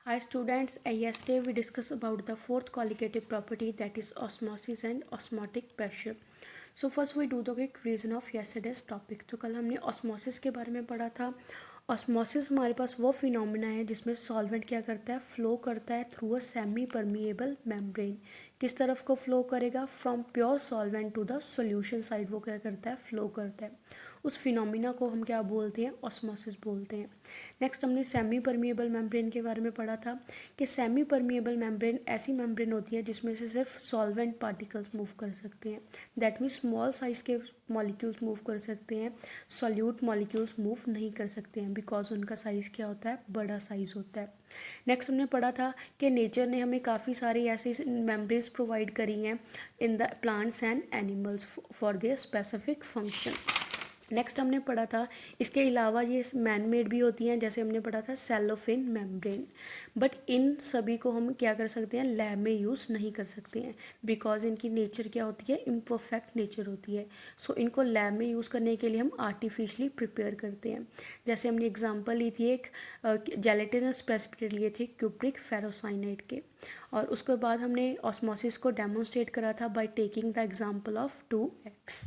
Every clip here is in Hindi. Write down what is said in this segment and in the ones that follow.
Hi students, yesterday we discussed about the fourth colligative property, that is osmosis and osmotic pressure. So first we do the quick revision of yesterday's topic. तो कल हमने osmosis के बारे में पढ़ा था. ऑस्मोसिस हमारे पास वो फिनोमिना है जिसमें सॉल्वेंट क्या करता है, फ्लो करता है through a semi permeable membrane. किस तरफ को फ्लो करेगा, from pure solvent to the solution side वो क्या करता है, फ्लो करता है. उस फिनोमिना को हम क्या बोलते हैं, ऑस्मोसिस बोलते हैं. नेक्स्ट हमने सेमी परमिएबल मेम्ब्रेन के बारे में पढ़ा था कि सेमी परमिएबल मेम्ब्रेन ऐसी मेम्ब्रेन होती है जिसमें से सिर्फ सॉल्वेंट पार्टिकल्स मूव कर सकते हैं. दैट मीन्स स्मॉल साइज के मॉलिक्यूल्स मूव कर सकते हैं, सॉल्यूट मॉलिक्यूल्स मूव नहीं कर सकते हैं बिकॉज उनका साइज़ क्या होता है, बड़ा साइज़ होता है. नेक्स्ट हमने पढ़ा था कि नेचर ने हमें काफ़ी सारी ऐसी मेम्ब्रेन्स प्रोवाइड करी हैं in the plants and animals for their specific function. Next हमने पढ़ा था इसके अलावा ये मैन मेड भी होती हैं, जैसे हमने पढ़ा था सेलोफेन मेम्ब्रेन. बट इन सभी को हम क्या कर सकते हैं, लैब में यूज़ नहीं कर सकते हैं बिकॉज इनकी नेचर क्या होती है, इम्परफेक्ट नेचर होती है. सो इनको लैब में यूज़ करने के लिए हम आर्टिफिशली प्रिपेयर करते हैं. जैसे हमने एग्जांपल ली थी, एक जेलेटिनस प्रेसिपिटेट लिए थे क्यूप्रिक फेरोसाइनाइड के, और उसके बाद हमने ऑस्मोसिस को डेमोन्स्ट्रेट करा था by taking the example of 2x.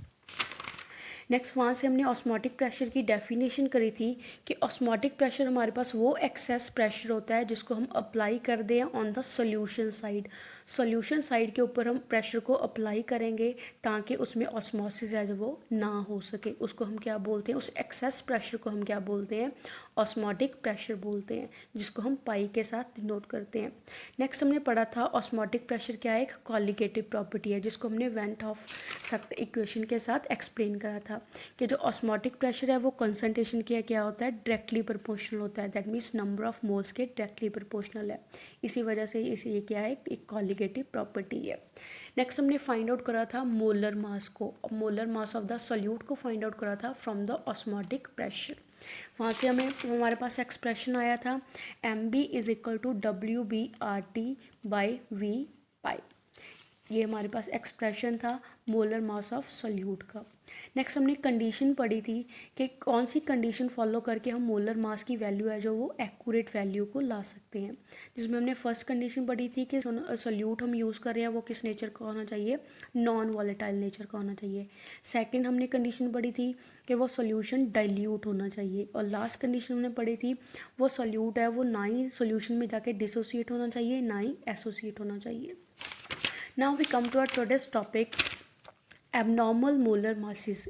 Next वहाँ से हमने ऑस्मोटिक प्रेशर की डेफिनेशन करी थी कि ऑस्मोटिक प्रेशर हमारे पास वो एक्सेस प्रेशर होता है जिसको हम अप्लाई कर दें on the solution side. Solution side के ऊपर हम प्रेशर को अप्लाई करेंगे ताकि उसमें ऑस्मोसिस है जो वो ना हो सके. उसको हम क्या बोलते हैं, उस एक्सेस प्रेशर को हम क्या बोलते हैं, ऑस्मोटिक प्रेशर बोलते हैं, जिसको हम पाई के साथ डिनोट करते हैं. नेक्स्ट हमने पढ़ा था ऑस्मोटिक प्रेशर क्या है, एक कॉलिगेटिव प्रॉपर्टी है जिसको हमने वेंट ऑफ फैक्टर इक्वेशन के साथ एक्सप्लेन करा था कि जो ऑस्मोटिक प्रेशर है वो कंसंट्रेशन की क्या होता है, डायरेक्टली प्रोपोर्शनल होता है. That means number of moles के डायरेक्टली प्रोपोर्शनल है. इसी वजह से इसे ये क्या है, एक कॉलिगेटिव प्रॉपर्टी है. नेक्स्ट हमने फाइंड आउट करा था मोलर मास को, molar mass of the solute को फाइंड आउट करा था फ्रॉम द ऑस्मोटिक प्रेशर. वहाँ से हमारे पास एक्सप्रेशन आया था MB = WB/RT/V. ये हमारे पास एक्सप्रेशन था मोलर मास ऑफ सॉल्यूट का. नेक्स्ट हमने कंडीशन पढ़ी थी कि कौन सी कंडीशन फॉलो करके हम मोलर मास की वैल्यू है जो वो एक्यूरेट वैल्यू को ला सकते हैं. जिसमें हमने फर्स्ट कंडीशन पढ़ी थी कि सॉल्यूट हम यूज़ कर रहे हैं वो किस नेचर का होना चाहिए, नॉन वॉलेटाइल नेचर का होना चाहिए. सेकंड हमने कंडीशन पढ़ी थी कि वो सॉल्यूशन डाइल्यूट होना चाहिए. और लास्ट कंडीशन हमने पढ़ी थी वो सॉल्यूट है वो ना ही सॉल्यूशन में जाके डिसोसिएट होना चाहिए ना ही एसोसिएट होना चाहिए. Now we come to our today's topic, abnormal molar masses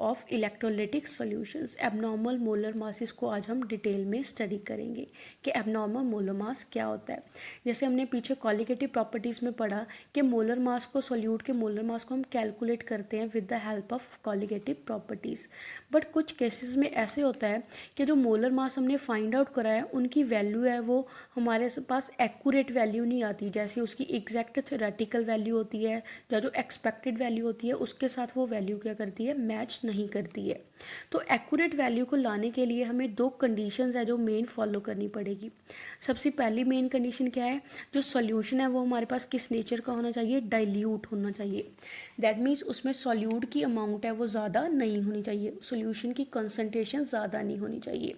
of electrolytic solutions. Abnormal molar masses को आज हम डिटेल में स्टडी करेंगे कि एबनॉर्मल मोलर मास क्या होता है. जैसे हमने पीछे कॉलिगेटिव प्रॉपर्टीज़ में पढ़ा कि मोलर मास को, सॉल्यूट के मोलर मास को हम कैलकुलेट करते हैं with the help of colligative properties. But कुछ केसेस में ऐसे होता है कि जो मोलर मास हमने फाइंड आउट करा है उनकी वैल्यू है वो हमारे पास एक्यूरेट वैल्यू नहीं आती. जैसे उसकी एग्जैक्ट थ्योरेटिकल वैल्यू होती है या जो एक्सपेक्टेड वैल्यू होती है उसके साथ वो वैल्यू क्या करती है, मैच नहीं करती है. तो एक्यूरेट वैल्यू को लाने के लिए हमें दो कंडीशंस है जो मेन फॉलो करनी पड़ेगी. सबसे पहली मेन कंडीशन क्या है, जो सॉल्यूशन है वो हमारे पास किस नेचर का होना चाहिए, डाइल्यूट होना चाहिए. दैट मीन्स उसमें सॉल्यूट की अमाउंट है वो ज़्यादा नहीं होनी चाहिए, सॉल्यूशन की कंसनट्रेशन ज़्यादा नहीं होनी चाहिए.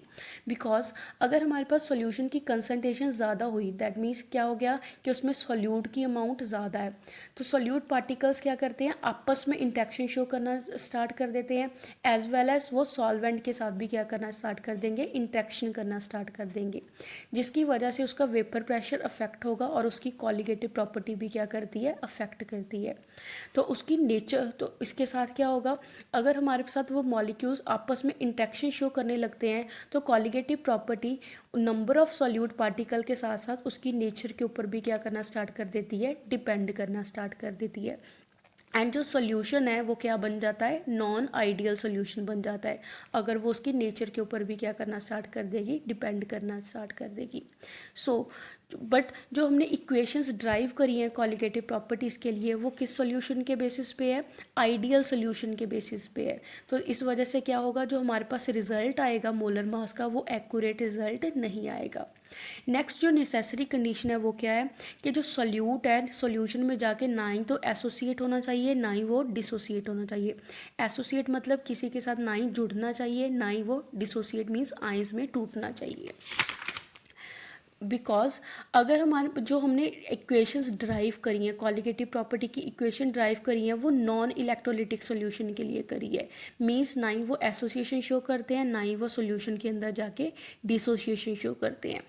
बिकॉज अगर हमारे पास सॉल्यूशन की कंसनट्रेशन ज़्यादा हुई दैट मीन्स क्या हो गया कि उसमें सॉल्यूट की अमाउंट ज़्यादा है. तो सॉल्यूट पार्टिकल्स क्या करते हैं, आपस में इंटरेक्शन शो करना स्टार्ट कर देते हैं, एज वेल एज वो सॉल्वेंट के साथ भी क्या करना स्टार्ट कर देंगे, इंटरेक्शन करना स्टार्ट कर देंगे, जिसकी वजह से उसका वेपर प्रेशर अफेक्ट होगा और उसकी कॉलिगेटिव प्रॉपर्टी भी क्या करती है, अफेक्ट करती है. तो उसकी नेचर, तो इसके साथ क्या होगा, अगर हमारे साथ वो मॉलिक्यूल्स आपस में इंटरेक्शन शो करने लगते हैं तो colligative property number of solute particle के साथ साथ उसकी नेचर के ऊपर भी क्या करना स्टार्ट कर देती है, डिपेंड करना स्टार्ट कर देती है. एंड जो सोल्यूशन है वो क्या बन जाता है, नॉन आइडियल सोल्यूशन बन जाता है अगर वो उसकी नेचर के ऊपर भी क्या करना स्टार्ट कर देगी, डिपेंड करना स्टार्ट कर देगी. सो बट जो हमने इक्वेशंस ड्राइव करी हैं कॉलिगेटिव प्रॉपर्टीज़ के लिए वो किस सॉल्यूशन के बेसिस पे है, आइडियल सॉल्यूशन के बेसिस पे है. तो इस वजह से क्या होगा, जो हमारे पास रिजल्ट आएगा मोलर मास का वो एक्यूरेट रिजल्ट नहीं आएगा. नेक्स्ट जो नेसेसरी कंडीशन है वो क्या है कि जो सॉल्यूट है सॉल्यूशन में जाके ना ही तो एसोसिएट होना चाहिए ना ही वो डिसोसिएट होना चाहिए. एसोसिएट मतलब किसी के साथ ना ही जुड़ना चाहिए ना ही वो डिसोसिएट मीन्स आइंस में टूटना चाहिए. बिकॉज अगर हमारे जो हमने इक्वेशंस ड्राइव करी हैं, कॉलिगेटिव प्रॉपर्टी की इक्वेशन ड्राइव करी हैं, वो नॉन इलेक्ट्रोलिटिक सॉल्यूशन के लिए करी है। मींस ना ही वो एसोसिएशन शो करते हैं, ना ही वो सॉल्यूशन के अंदर जाके डिसोसिएशन शो करते हैं।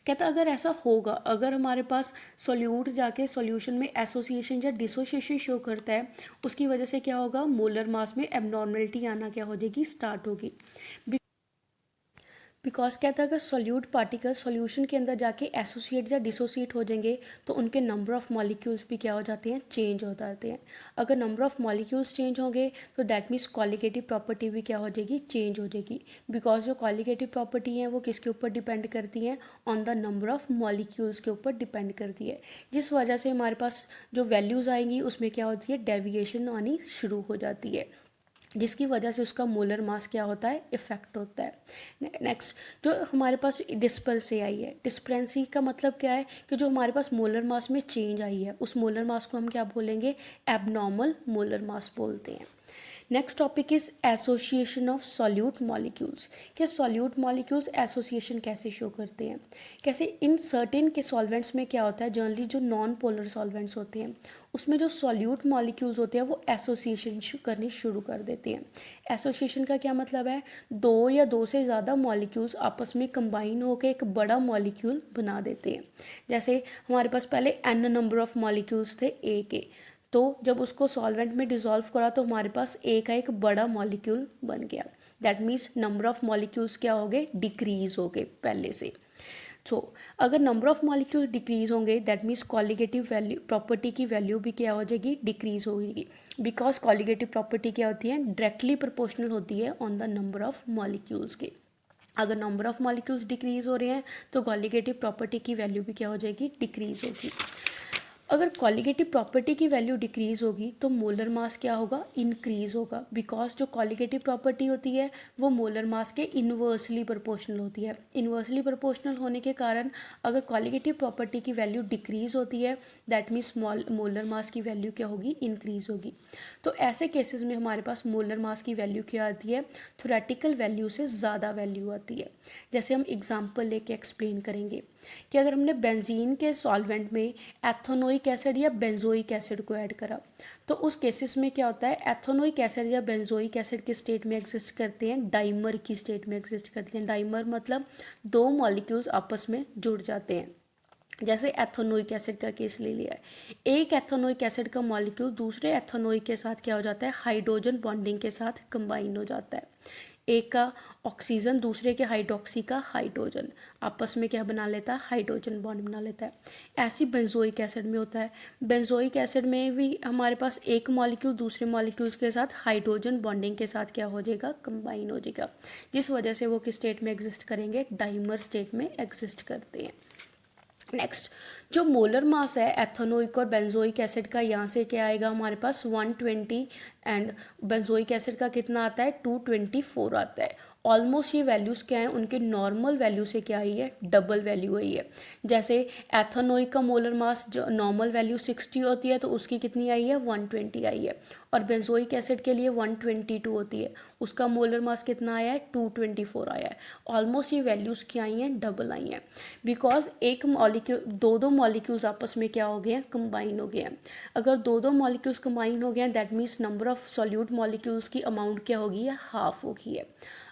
कहता अगर ऐसा होगा, अगर हमारे पास सॉल्यूट जाके सॉल्यूशन में एसोसिएशन या डिसोसिएशन शो करता है, उसकी वजह से क्या होगा, मोलर मास में एबनॉर्मलिटी आना क्या हो जाएगी, स्टार्ट होगी। बिकॉज कहता है अगर सॉल्यूट पार्टिकल सॉल्यूशन के अंदर जाके एसोसिएट या डिसोसिएट हो जाएंगे तो उनके नंबर ऑफ मॉलिक्यूल्स भी क्या हो जाते हैं, चेंज हो जाते हैं। अगर नंबर ऑफ मॉलिक्यूल्स चेंज होंगे तो दैट मीन्स कॉलिगेटिव प्रॉपर्टी भी क्या हो जाएगी, चेंज हो जाएगी। बिकॉज जो कॉलिगेटिव प्रॉपर्टी है वो किसके ऊपर डिपेंड करती हैं, on the number of molecules के ऊपर डिपेंड करती है, जिस वजह से हमारे पास जो वैल्यूज़ आएंगी उसमें क्या होती है, डेविएशन आनी शुरू हो जाती है, जिसकी वजह से उसका मोलर मास क्या होता है, इफेक्ट होता है। नेक्स्ट जो हमारे पास डिस्पर्सी आई है, डिस्परेंसी का मतलब क्या है कि जो हमारे पास मोलर मास में चेंज आई है उस मोलर मास को हम क्या बोलेंगे, एबनॉर्मल मोलर मास बोलते हैं। Next topic is association of solute molecules. कि सॉल्यूट मॉलिक्यूल्स एसोसिएशन कैसे शो करते हैं, कैसे इन सर्टेन के सॉल्वेंट्स में क्या होता है, जनरली जो नॉन पोलर सॉल्वेंट्स होते हैं उसमें जो सॉल्यूट मॉलिक्यूल्स होते हैं वो एसोसिएशन करने शुरू कर देते हैं। एसोसिएशन का क्या मतलब है, दो या दो से ज़्यादा मॉलिक्यूल्स आपस में कंबाइन होकर एक बड़ा मॉलिक्यूल बना देते हैं। जैसे हमारे पास पहले n नंबर ऑफ मॉलिक्यूल्स थे A के, तो जब उसको सॉल्वेंट में डिज़ोल्व करा तो हमारे पास A का एक बड़ा मॉलिक्यूल बन गया। That means number of molecules क्या हो गए, डिक्रीज हो गए पहले से। तो अगर नंबर ऑफ मॉलिक्यूल डिक्रीज होंगे that means colligative value property की वैल्यू भी क्या हो जाएगी, डिक्रीज होगी। बिकॉज कॉलिगेटिव प्रॉपर्टी क्या होती है, डायरेक्टली प्रोपोर्शनल होती है on the number of molecules के। अगर नंबर ऑफ मॉलिक्यूल्स डिक्रीज हो रहे हैं तो कॉलिगेटिव प्रॉपर्टी की वैल्यू भी क्या हो जाएगी, डिक्रीज होगी। अगर कॉलिगेटिव प्रॉपर्टी की वैल्यू डिक्रीज होगी तो मोलर मास क्या होगा, इंक्रीज होगा। बिकॉज जो कॉलिगेटिव प्रॉपर्टी होती है वो मोलर मास के इन्वर्सली प्रोपोर्शनल होती है। इन्वर्सली प्रोपोर्शनल होने के कारण अगर कॉलिगेटिव प्रॉपर्टी की वैल्यू डिक्रीज होती है दैट मीन्स मोलर मास की वैल्यू क्या होगी, इंक्रीज होगी। तो ऐसे केसेस में हमारे पास मोलर मास की वैल्यू क्या आती है, थ्योरेटिकल वैल्यू से ज़्यादा वैल्यू आती है। जैसे हम एग्जाम्पल लेके एक्सप्लेन करेंगे कि अगर हमने बेंजीन के सॉल्वेंट में एथेनोइक एसिड या बेंजोइक एसिड को ऐड करा तो उस केसेस में क्या होता है, एथेनोइक एसिड या बेंजोइक एसिड के स्टेट में एग्जिस्ट करते हैं, डाइमर की स्टेट में एग्जिस्ट करते हैं। डाइमर मतलब दो मॉलिक्यूल्स आपस में जुड़ जाते हैं। जैसे एथेनोइक एसिड का केस ले लिया है, एक एथेनोइक एसिड का मॉलिक्यूल दूसरे एथेनोइक के साथ क्या हो जाता है, हाइड्रोजन बॉन्डिंग के साथ कंबाइन हो जाता है। एक का ऑक्सीजन दूसरे के हाइड्रोक्सी का हाइड्रोजन आपस में क्या बना लेता है, हाइड्रोजन बॉन्ड बना लेता है। ऐसी बेंजोइक एसिड में होता है। बेंजोइक एसिड में भी हमारे पास एक मॉलिक्यूल दूसरे मॉलिक्यूल्स के साथ हाइड्रोजन बॉन्डिंग के साथ क्या हो जाएगा, कंबाइन हो जाएगा, जिस वजह से वो किस स्टेट में एग्जिस्ट करेंगे, डाइमर स्टेट में एग्जिस्ट करते हैं। नेक्स्ट जो मोलर मास है एथेनोइक और बेंजोइक एसिड का, यहाँ से क्या आएगा हमारे पास 120 एंड बेंजोइक एसिड का कितना आता है, 224 आता है। ऑलमोस्ट ये वैल्यूज़ क्या हैं, उनके नॉर्मल वैल्यू से क्या आई है, डबल वैल्यू आई है। जैसे एथेनोइक का मोलर मास जो नॉर्मल वैल्यू 60 होती है तो उसकी कितनी आई है, 120 आई है। और बेंजोइक एसिड के लिए 122 होती है, उसका मोलर मास कितना आया है, 224 आया है। ऑलमोस्ट ये वैल्यूज़ क्या आई हैं, डबल आई हैं। बिकॉज एक मॉलिक्यूल दो मॉलिक्यूल्स आपस में क्या हो गए हैं, कंबाइन हो गए हैं। अगर दो मॉलिक्यूल्स कंबाइन हो गए हैं that means number of solute molecules की अमाउंट क्या होगी है, हाफ होगी है।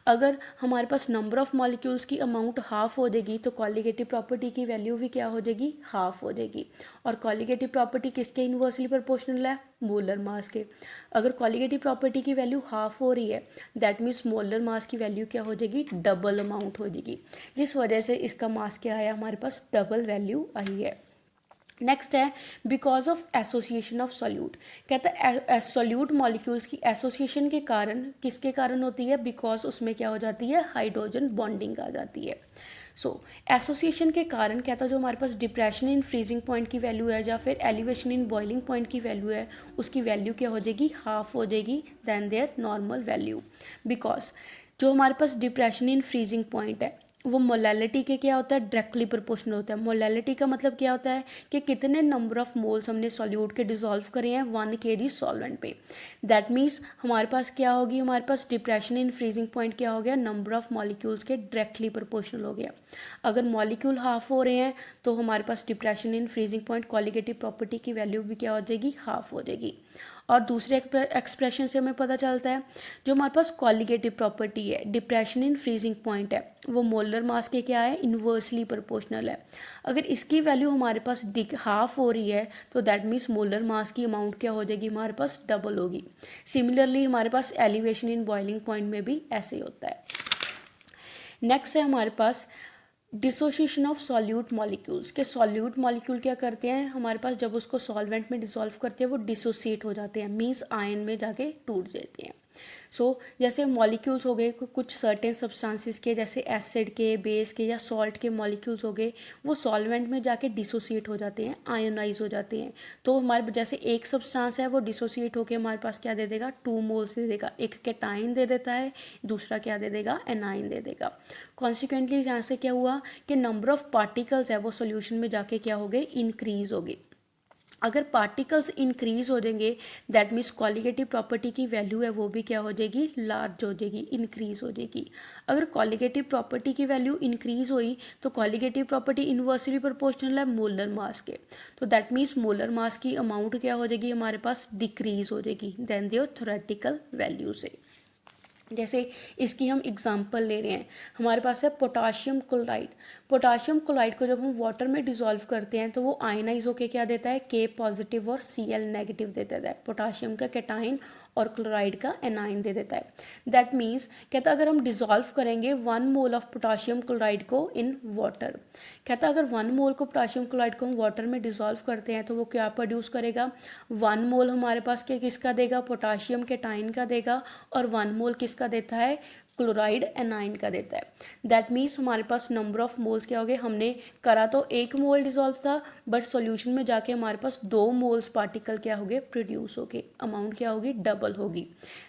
अगर हमारे पास नंबर ऑफ मॉलिक्यूल्स की अमाउंट हाफ हो जाएगी तो कॉलिगेटिव प्रॉपर्टी की वैल्यू भी क्या हो जाएगी, हाफ हो जाएगी। और कॉलिगेटिव प्रॉपर्टी किसके इन्वर्सली प्रोपोर्शनल है, मोलर मास के। अगर कॉलिगेटिव प्रॉपर्टी की वैल्यू हाफ हो रही है दैट मीन्स मोलर मास की वैल्यू क्या हो जाएगी, डबल अमाउंट हो जाएगी, जिस वजह से इसका मास क्या आया, हमारे पास डबल वैल्यू आई है। नेक्स्ट है because of association of solute. कहता है सॉल्यूट मॉलिक्यूल्स की एसोसिएशन के कारण किसके कारण होती है, बिकॉज उसमें क्या हो जाती है, हाइड्रोजन बॉन्डिंग आ जाती है। सो एसोसिएशन के कारण कहता है जो हमारे पास डिप्रेशन इन फ्रीजिंग पॉइंट की वैल्यू है या फिर एलिवेशन इन बॉइलिंग पॉइंट की वैल्यू है, उसकी वैल्यू क्या हो जाएगी, हाफ हो जाएगी than their normal value. Because जो हमारे पास डिप्रेशन इन फ्रीजिंग पॉइंट है वो मोलैलिटी के क्या होता है, डायरेक्टली प्रोपोर्शनल होता है। मोलैलिटी का मतलब क्या होता है कि कितने नंबर ऑफ मोल्स हमने सॉल्यूट के डिसॉल्व करे हैं 1 kg सॉल्वेंट पे। दैट मीन्स हमारे पास क्या होगी, हमारे पास डिप्रेशन इन फ्रीजिंग पॉइंट क्या हो गया, नंबर ऑफ मॉलिक्यूल्स के डायरेक्टली प्रोपोर्शनल हो गया। अगर मॉलिक्यूल हाफ हो रहे हैं तो हमारे पास depression in freezing point colligative property की वैल्यू भी क्या हो जाएगी, हाफ हो जाएगी। और दूसरे एक्सप्रेशन से हमें पता चलता है जो हमारे पास कॉलिगेटिव प्रॉपर्टी है, डिप्रेशन इन फ्रीजिंग पॉइंट है, वो मोलर मास के क्या है, इन्वर्सली प्रोपोर्शनल है। अगर इसकी वैल्यू हमारे पास हाफ हो रही है तो दैट मीन्स मोलर मास की अमाउंट क्या हो जाएगी, हमारे पास डबल होगी। सिमिलरली हमारे पास एलिवेशन इन बॉइलिंग पॉइंट में भी ऐसे ही होता है। नेक्स्ट है हमारे पास डिसोसिएशन ऑफ सॉल्यूट मॉलिक्यूल्स के सॉल्यूट मॉलिक्यूल क्या करते हैं, हमारे पास जब उसको सॉल्वेंट में डिसॉल्व करते हैं वो डिसोसिएट हो जाते हैं, मीन्स आयन में जाके टूट जाते हैं। जैसे मॉलिक्यूल्स हो गए कुछ सर्टेन सब्सटेंसेस के, जैसे एसिड के, बेस के या सॉल्ट के मॉलिक्यूल्स हो गए, वो सॉल्वेंट में जाके डिसोसिएट हो जाते हैं, आयोनाइज हो जाते हैं। तो हमारे जैसे एक सब्सटेंस है वो डिसोसिएट होकर हमारे पास क्या दे देगा, 2 मोल्स दे देगा, एक कैटाइन दे देता है, दूसरा क्या दे देगा, एनाइन दे देगा। कॉन्सिक्वेंटली यहाँ से क्या हुआ कि नंबर ऑफ पार्टिकल्स है वो सोल्यूशन में जाके क्या हो गए, इंक्रीज हो गए। अगर पार्टिकल्स इंक्रीज हो जाएंगे दैट मीन्स कॉलिगेटिव प्रॉपर्टी की वैल्यू है वो भी क्या हो जाएगी, लार्ज हो जाएगी, इंक्रीज हो जाएगी। अगर कॉलिगेटिव प्रॉपर्टी की वैल्यू इंक्रीज हुई तो कॉलिगेटिव प्रॉपर्टी इन्वर्सली प्रोपोर्शनल है मोलर मास के, तो दैट मीन्स मोलर मास की अमाउंट क्या हो जाएगी, हमारे पास डिक्रीज हो जाएगी देन देयर थ्योरेटिकल वैल्यू से। जैसे इसकी हम एग्जांपल ले रहे हैं, हमारे पास है पोटाशियम क्लोराइड। पोटाशियम क्लोराइड को जब हम वाटर में डिसॉल्व करते हैं तो वो आयनाइज होकर क्या देता है, के पॉजिटिव और Cl नेगेटिव दे देता है, पोटाशियम का कैटाइन और क्लोराइड का एनाइन दे देता है। दैट मीन्स कहता अगर हम डिसॉल्व करेंगे 1 मोल ऑफ पोटाशियम क्लोराइड को इन वाटर, कहता अगर 1 मोल को पोटाशियम क्लोराइड को हम वाटर में डिसॉल्व करते हैं तो वो क्या प्रोड्यूस करेगा, 1 मोल हमारे पास क्या किसका देगा, पोटाशियम कैटाइन का देगा, और 1 मोल किसका देता है, क्लोराइड एनाइन का देता है। दैट मीन्स हमारे पास नंबर ऑफ मोल्स क्या हो गए, हमने करा तो 1 मोल डिसॉल्व था बट सॉल्यूशन में जाके हमारे पास 2 मोल्स पार्टिकल क्या हो गए, प्रोड्यूस हो गए, अमाउंट क्या होगी, डबल होगी।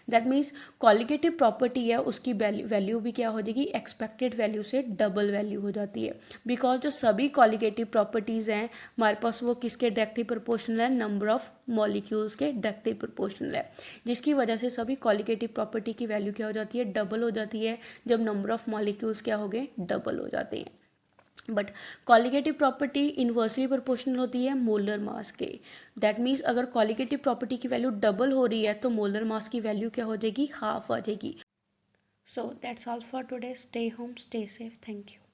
दैट मीन्स कॉलिगेटिव प्रॉपर्टी है उसकी वैल्यू भी क्या हो जाएगी, एक्सपेक्टेड वैल्यू से डबल वैल्यू हो जाती है। बिकॉज जो सभी कॉलिगेटिव प्रॉपर्टीज़ हैं हमारे पास वो किसके डायरेक्टली प्रोपोर्शनल है, नंबर ऑफ मॉलिक्यूल्स के डायरेक्टली प्रोपोर्शनल है, जिसकी वजह से सभी कॉलिगेटिव प्रॉपर्टी की वैल्यू क्या हो जाती है, डबल हो जाती है जब नंबर ऑफ मॉलिक्यूल्स क्या हो गए, डबल हो जाते हैं। But colligative property inversely proportional होती है मोलर मास के। दैट मीन्स अगर कॉलिगेटिव प्रॉपर्टी की वैल्यू डबल हो रही है तो मोलर मास की वैल्यू क्या हो जाएगी, हाफ आ जाएगी। So that's all for today, stay home, stay safe, thank you.